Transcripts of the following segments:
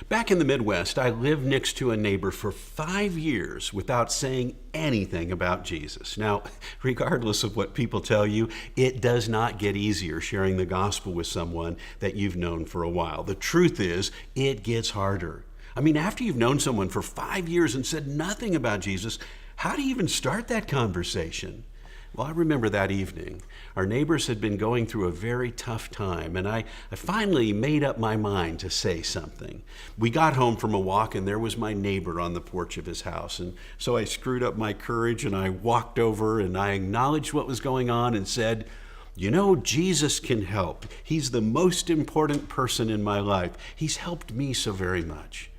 Back in the Midwest, I lived next to a neighbor for 5 years without saying anything about Jesus. Now, regardless of what people tell you, it does not get easier sharing the gospel with someone that you've known for a while. The truth is, it gets harder. I mean, after you've known someone for 5 years and said nothing about Jesus, how do you even start that conversation? Well, I remember that evening. Our neighbors had been going through a very tough time, and I finally made up my mind to say something. We got home from a walk, and there was my neighbor on the porch of his house. And so I screwed up my courage, and I walked over, and I acknowledged what was going on and said, "You know, Jesus can help. He's the most important person in my life. He's helped me so very much."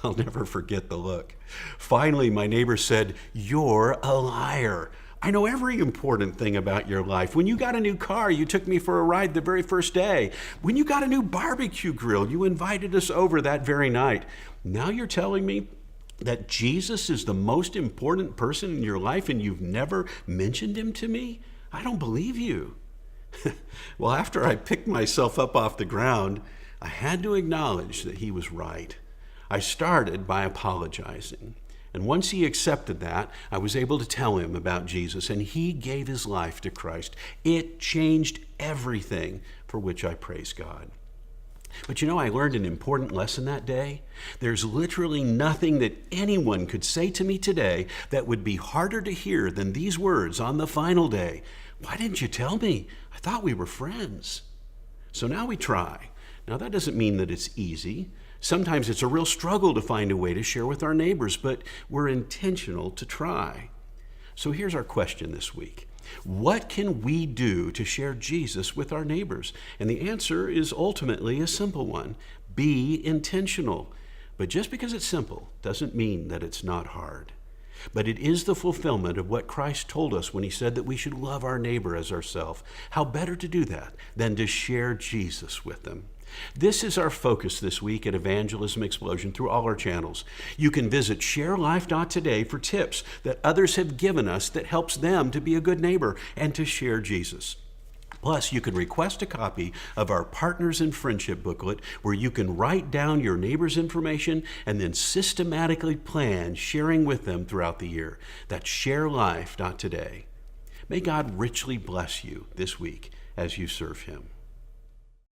I'll never forget the look. Finally, my neighbor said, "You're a liar. I know every important thing about your life. When you got a new car, you took me for a ride the very first day. When you got a new barbecue grill, you invited us over that very night. Now you're telling me that Jesus is the most important person in your life and you've never mentioned him to me? I don't believe you." Well, after I picked myself up off the ground, I had to acknowledge that he was right. I started by apologizing. And once he accepted that, I was able to tell him about Jesus, and he gave his life to Christ. It changed everything, for which I praise God. But you know, I learned an important lesson that day. There's literally nothing that anyone could say to me today that would be harder to hear than these words on the final day. "Why didn't you tell me? I thought we were friends." So now we try. Now that doesn't mean that it's easy. Sometimes it's a real struggle to find a way to share with our neighbors, but we're intentional to try. So here's our question this week. What can we do to share Jesus with our neighbors? And the answer is ultimately a simple one. Be intentional. But just because it's simple doesn't mean that it's not hard. But it is the fulfillment of what Christ told us when he said that we should love our neighbor as ourselves. How better to do that than to share Jesus with them? This is our focus this week at Evangelism Explosion through all our channels. You can visit sharelife.today for tips that others have given us that helps them to be a good neighbor and to share Jesus. Plus, you can request a copy of our Partners in Friendship booklet where you can write down your neighbor's information and then systematically plan sharing with them throughout the year. That's sharelife.today. May God richly bless you this week as you serve him.